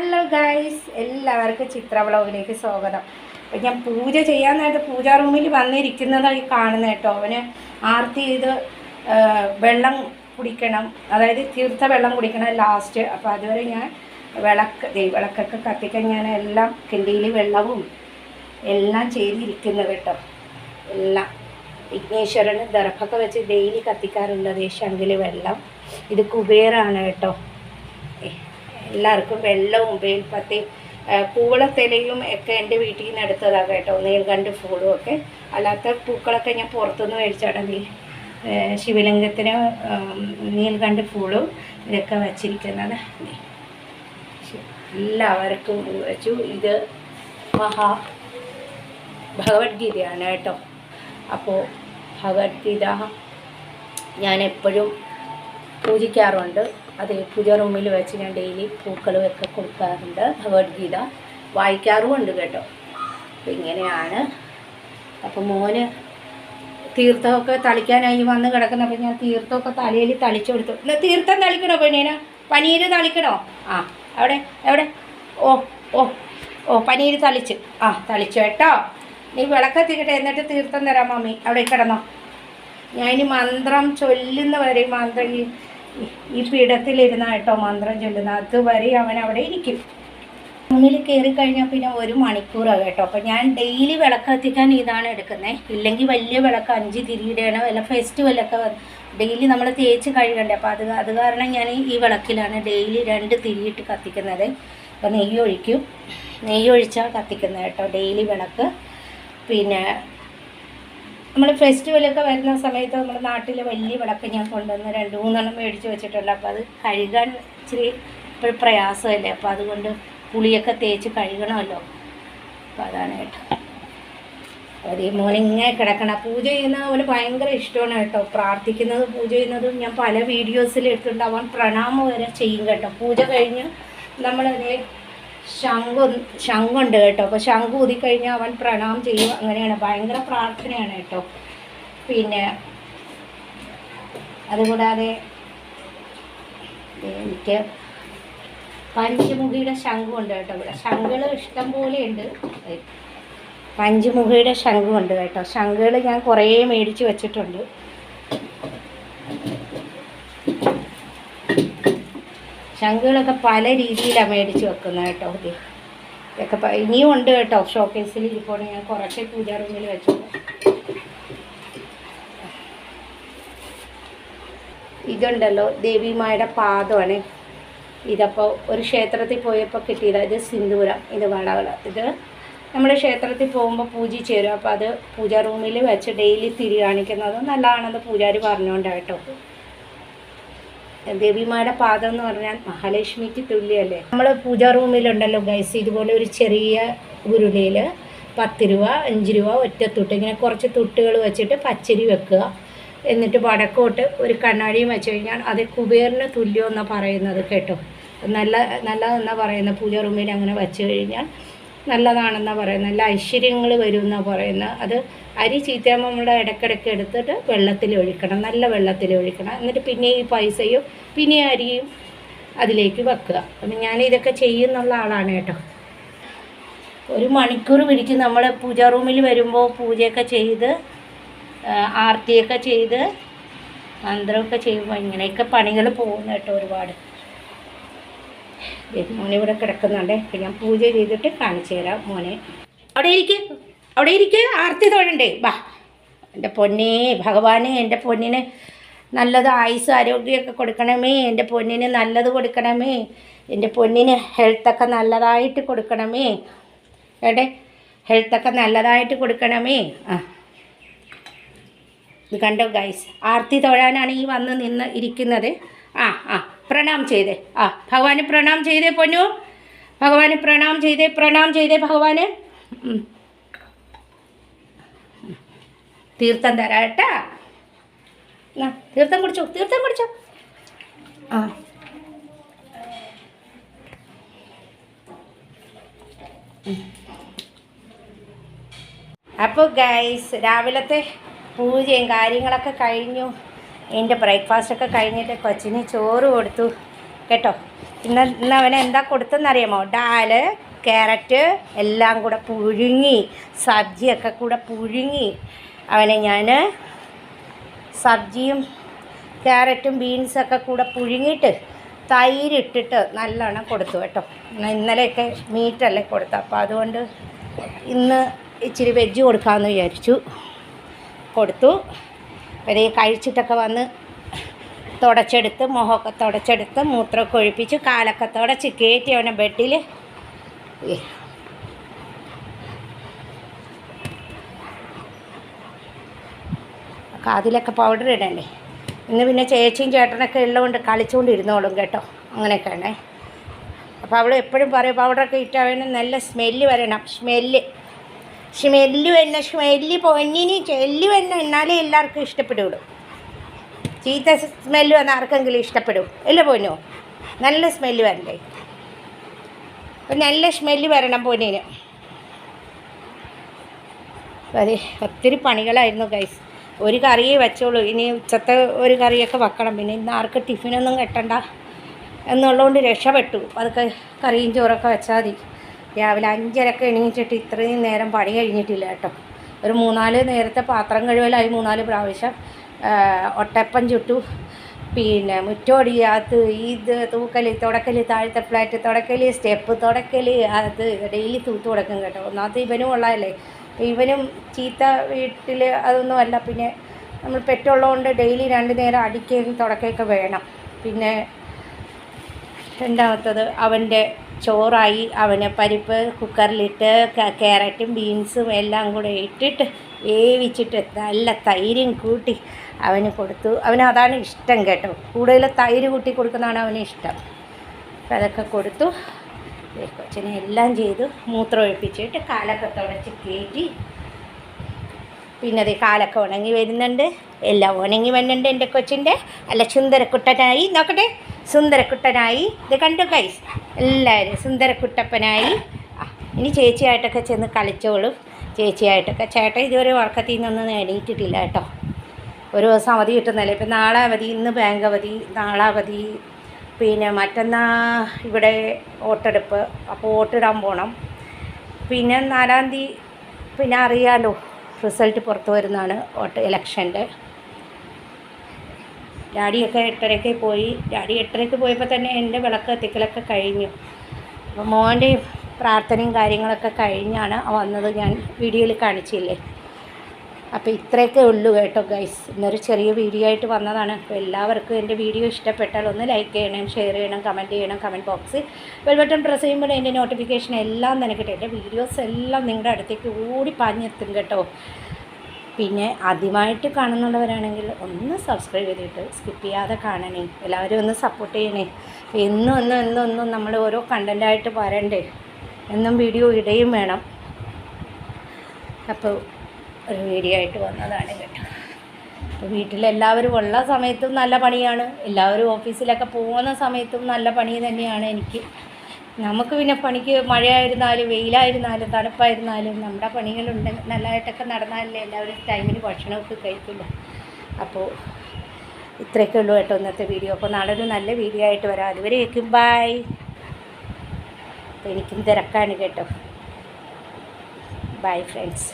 Hello guys, എല്ലാവർക്കും ചിത്ര വ്ളോഗിലേക്ക് സ്വാഗതം. അപ്പം ഞാൻ പൂജ ചെയ്യാനായിട്ട് പൂജാ റൂമിൽ വന്നിരിക്കുന്നതായി കാണുന്നത് കേട്ടോ. അവന് ആർത്തി ചെയ്ത് വെള്ളം കുടിക്കണം, അതായത് തീർത്ഥ വെള്ളം കുടിക്കണം ലാസ്റ്റ്. അപ്പോൾ അതുവരെ ഞാൻ വിളക്കൊക്കെ കത്തിക്കാൻ ഞാൻ എല്ലാം കിണ്ടിയിൽ വെള്ളവും എല്ലാം ചെയ്തിരിക്കുന്നത് കേട്ടോ. എല്ലാം വിഘ്നേശ്വരന് ദർഭൊക്കെ വെച്ച് ഡെയിലി കത്തിക്കാറുള്ളത് ശംഖിൽ വെള്ളം. ഇത് കുബേറാണ് കേട്ടോ. എല്ലാവർക്കും വെള്ളവും വേൽപ്പത്തിയും കൂവളത്തിലയും ഒക്കെ എൻ്റെ വീട്ടിൽ നിന്ന് എടുത്തതാണ് കേട്ടോ. നീൽകണ്ഠ ഫൂളും ഒക്കെ. അല്ലാത്ത പൂക്കളൊക്കെ ഞാൻ പുറത്തുനിന്ന് മേടിച്ചാണ്. ശിവലിംഗത്തിന് നീൽകണ്ഠ ഫൂളും ഇതൊക്കെ വച്ചിരിക്കുന്നത്. എല്ലാവർക്കും വെച്ചു. ഇത് ഭഗവത്ഗീതയാണ് കേട്ടോ. അപ്പോൾ ഭഗവത്ഗീത ഞാൻ എപ്പോഴും പൂജിക്കാറുണ്ട്. അത് പൂജ റൂമിൽ വെച്ച് ഞാൻ ഡെയിലി പൂക്കളും ഒക്കെ കൊടുക്കാറുണ്ട്. ഭഗവത്ഗീത വായിക്കാറുമുണ്ട് കേട്ടോ. അപ്പം ഇങ്ങനെയാണ്. അപ്പം മോന് തീർത്ഥമൊക്കെ തളിക്കാനായി വന്ന് കിടക്കുന്നപ്പോൾ ഞാൻ തീർത്ഥമൊക്കെ തലയിൽ തളിച്ചു കൊടുത്തു. ഇല്ല, തീർത്ഥം തളിക്കണോ പെണ്ണീന? പനീര് തളിക്കണോ? ആ, എവിടെ? ഓ ഓ ഓ പനീര് തളിച്ച്. തളിച്ചു കേട്ടോ. നീ വിളക്കെത്തിക്കട്ടെ, എന്നിട്ട് തീർത്ഥം തരാം മമ്മി. അവിടെ കിടന്നോ. ഞാനിനി മന്ത്രം ചൊല്ലുന്ന വരെ ഈ പീഠത്തിലിരുന്ന കേട്ടോ മന്ത്രം ചൊല്ലുന്ന അതുവരെ അവൻ അവിടെ ഇരിക്കും. മുന്നിൽ കയറി കഴിഞ്ഞാൽ പിന്നെ 1 മണിക്കൂറാണ് കേട്ടോ. അപ്പോൾ ഞാൻ ഡെയിലി വിളക്ക് കത്തിക്കാൻ ഇതാണ് എടുക്കുന്നത്. ഇല്ലെങ്കിൽ വലിയ വിളക്ക് 5 തിരിയിടണം. വല്ല ഫെസ്റ്റിവലൊക്കെ ഡെയിലി നമ്മൾ തേച്ച് കഴുകണ്ടേ. അപ്പോൾ അത് കാരണം ഞാൻ ഈ വിളക്കിലാണ് ഡെയിലി 2 തിരിയിട്ട് കത്തിക്കുന്നത്. അപ്പോൾ നെയ്യൊഴിച്ചാൽ കത്തിക്കുന്നത് കേട്ടോ ഡെയിലി വിളക്ക്. പിന്നെ നമ്മൾ ഫെസ്റ്റിവലൊക്കെ വരുന്ന സമയത്ത് നമ്മുടെ നാട്ടിൽ വലിയ വിളക്ക് ഞാൻ കൊണ്ടുവന്ന് 2-3 മേടിച്ച് വെച്ചിട്ടുണ്ട്. അപ്പോൾ അത് കഴുകാൻ ഇച്ചിരി ഇപ്പോൾ പ്രയാസമല്ലേ. അപ്പോൾ അതുകൊണ്ട് പുളിയൊക്കെ തേച്ച് കഴുകണമല്ലോ. അപ്പോൾ അതാണ് കേട്ടോ. അതേ മോനിങ്ങനെ കിടക്കണം. പൂജ ചെയ്യുന്നത് അവന് ഭയങ്കര ഇഷ്ടമാണ് കേട്ടോ. പ്രാർത്ഥിക്കുന്നത് പൂജ ചെയ്യുന്നതും ഞാൻ പല വീഡിയോസിൽ ഇട്ടിട്ടുണ്ട്. അവൻ പ്രണാമം വരെ ചെയ്യും കേട്ടോ. പൂജ കഴിഞ്ഞ് നമ്മളതേ ശംഖുണ്ട് കേട്ടോ. അപ്പോൾ ശംഖ് ഊതിക്കഴിഞ്ഞാൽ അവൻ പ്രണാമം ചെയ്യും. അങ്ങനെയാണ്, ഭയങ്കര പ്രാർത്ഥനയാണ് കേട്ടോ. പിന്നെ അതുകൂടാതെ എനിക്ക് പഞ്ചമുഖിയുടെ ശംഖുണ്ട് കേട്ടോ. ഇവിടെ ശംഖുകൾ ഇഷ്ടം പോലെയുണ്ട്. പഞ്ചമുഖിയുടെ ശംഖുണ്ട് കേട്ടോ. ശംഖുകൾ ഞാൻ കുറേ മേടിച്ച് വെച്ചിട്ടുണ്ട്. ശംഖുകളൊക്കെ പല രീതിയിലാണ് മേടിച്ച് വെക്കുന്നത് കേട്ടോ. ഇതൊക്കെ ഇനിയും ഉണ്ട് കേട്ടോ. ഷോക്കേസിൽ ഇപ്പോൾ ഞാൻ കുറച്ച് പൂജാ റൂമിൽ വെച്ചു. ഇതുണ്ടല്ലോ ദേവിമായുടെ പാദമാണ്. ഇതപ്പോൾ ഒരു ക്ഷേത്രത്തിൽ പോയപ്പോൾ കിട്ടിയത്. ഇത് സിന്ദൂരം, ഇത് വളകൾ. ഇത് നമ്മൾ ക്ഷേത്രത്തിൽ പോകുമ്പോൾ പൂജിച്ച് തരും. അപ്പോൾ അത് പൂജാ റൂമിൽ വെച്ച് ഡെയിലി തിരി കാണിക്കുന്നത് നല്ലതാണെന്ന് പൂജാരി പറഞ്ഞുകൊണ്ടാണ് കേട്ടോ. ദേവിമാരുടെ പാദം എന്ന് പറഞ്ഞാൽ മഹാലക്ഷ്മിക്ക് തുല്യമല്ലേ. നമ്മൾ പൂജാ റൂമിലുണ്ടല്ലോ ഗൈസ്, ഇതുപോലെ ഒരു ചെറിയ ഉരുളിയിൽ 10 രൂപ 5 രൂപ ഒറ്റത്തുട്ട് ഇങ്ങനെ കുറച്ച് തുട്ടുകൾ വെച്ചിട്ട് പച്ചരി വെക്കുക. എന്നിട്ട് വടക്കോട്ട് ഒരു കണ്ണാടിയും വെച്ച് കഴിഞ്ഞാൽ അത് കുബേറിന് തുല്യമെന്നാണ് പറയുന്നത് കേട്ടോ. നല്ലതെന്നാണ് പറയുന്നത്. പൂജാ റൂമിൽ അങ്ങനെ വെച്ച് കഴിഞ്ഞാൽ നല്ലതാണെന്നാണ് പറയുന്നത്. നല്ല ഐശ്വര്യങ്ങൾ വരും എന്നാണ് പറയുന്നത്. അത് അരി ചീത്തയാകുമ്പോൾ നമ്മൾ ഇടയ്ക്കിടയ്ക്ക് എടുത്തിട്ട് വെള്ളത്തിൽ ഒഴിക്കണം, നല്ല വെള്ളത്തിൽ ഒഴിക്കണം. എന്നിട്ട് പിന്നെ ഈ പൈസയും പിന്നെ അരിയും അതിലേക്ക് വെക്കുക. അപ്പം ഞാനിതൊക്കെ ചെയ്യുന്നുള്ള ആളാണ് കേട്ടോ. 1 മണിക്കൂർ പിടിക്കും നമ്മൾ പൂജാ റൂമിൽ വരുമ്പോൾ പൂജയൊക്കെ ചെയ്ത് ആർത്തിയൊക്കെ ചെയ്ത് മന്ത്രമൊക്കെ ചെയ്യുമ്പോൾ ഇങ്ങനെയൊക്കെ പണികൾ പോകുന്നു കേട്ടോ ഒരുപാട്. മോനിവിടെ കിടക്കുന്നുണ്ട്. അപ്പം ഞാൻ പൂജ ചെയ്തിട്ട് കാണിച്ചു തരാം. മോനെ അവിടെ ഇരിക്കുക ആർത്തി തൊഴണ്ടേ. വാ എൻ്റെ പൊന്നേ ഭഗവാനെ, എൻ്റെ പൊന്നിന് നല്ലത് ആയുസ് ആരോഗ്യമൊക്കെ കൊടുക്കണമേ. എൻ്റെ പൊന്നിന് നല്ലത് കൊടുക്കണമേ. എൻ്റെ പൊന്നിന് ഹെൽത്തൊക്കെ നല്ലതായിട്ട് കൊടുക്കണമേ. ഹെൽത്തൊക്കെ നല്ലതായിട്ട് കൊടുക്കണമേ. ഇത് കണ്ടോ ഗൈസ്, ആർത്തി തൊഴാനാണ് ഈ നിന്ന് ഇരിക്കുന്നത്. പ്രണാം ചെയ്തേ. ഭഗവാന് പ്രണാം ചെയ്തേ പൊന്നു. ഭഗവാന് പ്രണാം ചെയ്തേ ഭഗവാന്. തീർത്ഥം തരാം കേട്ടാ. തീർത്ഥം കുടിച്ചോ. അപ്പോൾ ഗൈസ്, രാവിലത്തെ പൂജയും കാര്യങ്ങളൊക്കെ കഴിഞ്ഞു. എൻ്റെ ബ്രേക്ക്ഫാസ്റ്റൊക്കെ കഴിഞ്ഞിട്ട് കൊച്ചിന് ചോറ് കൊടുത്തു കേട്ടോ. ഇന്ന് അവനെ എന്താ കൊടുത്തെന്നറിയാമോ? ഡാല്, ക്യാരറ്റ് എല്ലാം കൂടെ പുഴുങ്ങി, സബ്ജിയൊക്കെ കൂടെ പുഴുങ്ങി അവനെ ഞാൻ സബ്ജിയും ക്യാരറ്റും ബീൻസൊക്കെ കൂടെ പുഴുങ്ങിയിട്ട് തൈരിട്ടിട്ട് നല്ലോണം കൊടുത്തു കേട്ടോ. ഇന്നലെയൊക്കെ മീറ്റല്ലേ കൊടുത്തു, അപ്പോൾ അതുകൊണ്ട് ഇന്ന് ഇച്ചിരി വെജ് കൊടുക്കാമെന്ന് വിചാരിച്ചു. കൊടുത്തു. അവരെ കഴിച്ചിട്ടൊക്കെ വന്ന് തുടച്ചെടുത്ത്, മുഖമൊക്കെ തുടച്ചെടുത്ത്, മൂത്രമൊക്കെ ഒഴിപ്പിച്ച്, കാലൊക്കെ തുടച്ച് കയറ്റി അവനെ ബെഡിൽ കാതിലൊക്കെ പൗഡർ ഇടണ്ടേ. ഇന്ന് പിന്നെ ചേച്ചിയും ചേട്ടനൊക്കെ ഉള്ളതുകൊണ്ട് കളിച്ചുകൊണ്ടിരുന്നോളും കേട്ടോ. അങ്ങനെയൊക്കെയാണേ. അപ്പോൾ അവൾ എപ്പോഴും പറയും പൗഡറൊക്കെ ഇട്ടവന് നല്ല സ്മെല്ല് വരണം. സ്മെല്ല് പൊന്നിനി ചെല്ലി വരണം, എന്നാലേ എല്ലാവർക്കും ഇഷ്ടപ്പെടുള്ളൂ. ചീത്ത സ്മെല്ല് വന്നാൽ ആർക്കെങ്കിലും ഇഷ്ടപ്പെടും അല്ലേ പൊന്നോ? നല്ല സ്മെല്ല് വരണ്ടേ? അപ്പം നല്ല സ്മെല്ല് വരണം പൊന്നിന്. അതെ, ഒത്തിരി പണികളായിരുന്നു ഗൈസ്. ഒരു കറിയേ വെച്ചോളൂ. ഇനി ഉച്ചത്തെ ഒരു കറിയൊക്കെ വെക്കണം. പിന്നെ ഇന്ന് ആർക്ക് ടിഫിനൊന്നും കെട്ടണ്ട എന്നുള്ളതുകൊണ്ട് രക്ഷപ്പെട്ടു. അതൊക്കെ കറിയും ചോറൊക്കെ വെച്ചാൽ മതി. രാവിലെ 5:30 എണീച്ചിട്ട് ഇത്രയും നേരം പണി കഴിഞ്ഞിട്ടില്ല കേട്ടോ. ഒരു 3-4 നേരത്തെ പാത്രം കഴുകലായി, 3-4 പ്രാവശ്യം ഒട്ടപ്പം ചുട്ടു. പിന്നെ മുറ്റോടിയാത്ത് ഇത് തൂക്കൽ, തുടക്കൽ, താഴത്തെ ഫ്ലാറ്റ് തുടക്കൽ, സ്റ്റെപ്പ് തുടക്കൽ, അത് ഡെയിലി തൂത്ത് കൊടുക്കും കേട്ടോ. ഒന്നാമത്തെ ഇവനും ഉള്ളതല്ലേ. ഇവനും ചീത്ത വീട്ടിൽ അതൊന്നുമല്ല. പിന്നെ നമ്മൾ പെറ്റുള്ളതുകൊണ്ട് ഡെയിലി 2 നേരം അടിക്കുകയും തുടക്കുകയൊക്കെ വേണം. പിന്നെ രണ്ടാമത്തത് അവൻ്റെ ചോറായി. അവന് പരിപ്പ് കുക്കറിലിട്ട് ക്യാരറ്റും ബീൻസും എല്ലാം കൂടെ ഇട്ടിട്ട് വേവിച്ചിട്ട് നല്ല തൈരും കൂട്ടി അവന് കൊടുത്തു. അവന് അതാണ് ഇഷ്ടം കേട്ടോ. കൂടുതൽ തൈര് കൂട്ടി കൊടുക്കുന്നതാണ് അവന് ഇഷ്ടം. അപ്പം അതൊക്കെ കൊടുത്തു. കൊച്ചിനെ എല്ലാം ചെയ്തു. മൂത്രം ഒഴിപ്പിച്ചിട്ട് കാലൊക്കെ തുടച്ച് കയറ്റി. പിന്നെ അത് കാലൊക്കെ ഉണങ്ങി വരുന്നുണ്ട്. എല്ലാം ഉണങ്ങി വരുന്നുണ്ട് എൻ്റെ കൊച്ചിൻ്റെ. അല്ല, സുന്ദരക്കുട്ടനായി. നോക്കട്ടെ, സുന്ദരക്കുട്ടനായി. ഇത് കണ്ടു ഗൈസ്, എല്ലാവരും സുന്ദരക്കുട്ടപ്പനായി. ഇനി ചേച്ചിയായിട്ടൊക്കെ ചെന്ന് കളിച്ചോളും. ചേച്ചിയായിട്ടൊക്കെ. ചേട്ടൻ ഇതുവരെ ഉറക്കത്തിൽ നിന്നൊന്നും എണീറ്റിട്ടില്ല കേട്ടോ. ഒരു ദിവസം അവധി കിട്ടുന്നല്ലേ. ഇപ്പം നാളെ അവധി, ഇന്ന് ബാങ്ക് അവധി, നാളെ അവധി. പിന്നെ മറ്റന്നാൾ ഇവിടെ വോട്ടെടുപ്പ്, അപ്പോൾ വോട്ടിടാൻ പോകണം. പിന്നെ 4-ാം തീയതി പിന്നെ അറിയാമല്ലോ റിസൾട്ട് പുറത്ത് വരുന്നതാണ് ഇലക്ഷൻ്റെ. ഡാഡിയൊക്കെ 8:30 പോയി. ഡാഡി 8:30 പോയപ്പോൾ തന്നെ എൻ്റെ വിളക്ക് എത്തിക്കലൊക്കെ കഴിഞ്ഞു. അപ്പോൾ മോൻ്റെ പ്രാർത്ഥനയും കാര്യങ്ങളൊക്കെ കഴിഞ്ഞാണ് വന്നത്. ഞാൻ വീഡിയോയിൽ കാണിച്ചില്ലേ. അപ്പോൾ ഇത്രയൊക്കെ ഉള്ളൂ കേട്ടോ ഗൈസ്. ഇന്നൊരു ചെറിയ വീഡിയോ ആയിട്ട് വന്നതാണ്. അപ്പോൾ എല്ലാവർക്കും എൻ്റെ വീഡിയോ ഇഷ്ടപ്പെട്ടാൽ ഒന്ന് ലൈക്ക് ചെയ്യണം, ഷെയർ ചെയ്യണം, കമൻറ്റ് ചെയ്യണം. കമൻറ്റ് ബോക്സിൽ ബെൽ ബട്ടൺ പ്രസ് ചെയ്യുമ്പോൾ എൻ്റെ നോട്ടിഫിക്കേഷൻ എല്ലാം നിനക്കിട്ടെ. എൻ്റെ വീഡിയോസ് എല്ലാം നിങ്ങളുടെ അടുത്തേക്ക് ഓടി പാഞ്ഞെത്തും കേട്ടോ. പിന്നെ ആദ്യമായിട്ട് കാണുന്നുള്ളവരാണെങ്കിൽ ഒന്ന് സബ്സ്ക്രൈബ് ചെയ്തിട്ട് സ്കിപ്പ് ചെയ്യാതെ കാണണേ. എല്ലാവരും ഒന്ന് സപ്പോർട്ട് ചെയ്യണേ. എന്നും നമ്മൾ ഓരോ കണ്ടൻറ്റായിട്ട് വരണ്ടേ. എന്നും വീഡിയോ ഇടുകയും വേണം. അപ്പോൾ ഒരു വീഡിയോ ആയിട്ട് വന്നതാണ് കേട്ടോ. അപ്പോൾ വീട്ടിലെല്ലാവരും ഉള്ള സമയത്തും നല്ല പണിയാണ്. എല്ലാവരും ഓഫീസിലൊക്കെ പോകുന്ന സമയത്തും നല്ല പണി തന്നെയാണ് എനിക്ക്. നമുക്ക് പിന്നെ പണിക്ക് മഴയായിരുന്നാലും വെയിലായിരുന്നാലും തണുപ്പായിരുന്നാലും നമ്മുടെ പണികളുണ്ട്. നല്ലതായിട്ടൊക്കെ നടന്നാലല്ലേ എല്ലാവരും ടൈമിന് ഭക്ഷണമൊക്കെ കഴിക്കില്ല. അപ്പോൾ ഇത്രയൊക്കെ ഉള്ളൂ കേട്ടോ ഇന്നത്തെ വീഡിയോ. അപ്പോൾ നാളെ ഒരു നല്ല വീഡിയോ ആയിട്ട് വരാം. അതുവരേക്കും ബൈ. അപ്പോൾ എനിക്കും തിരക്കാണ് കേട്ടോ. Bye friends.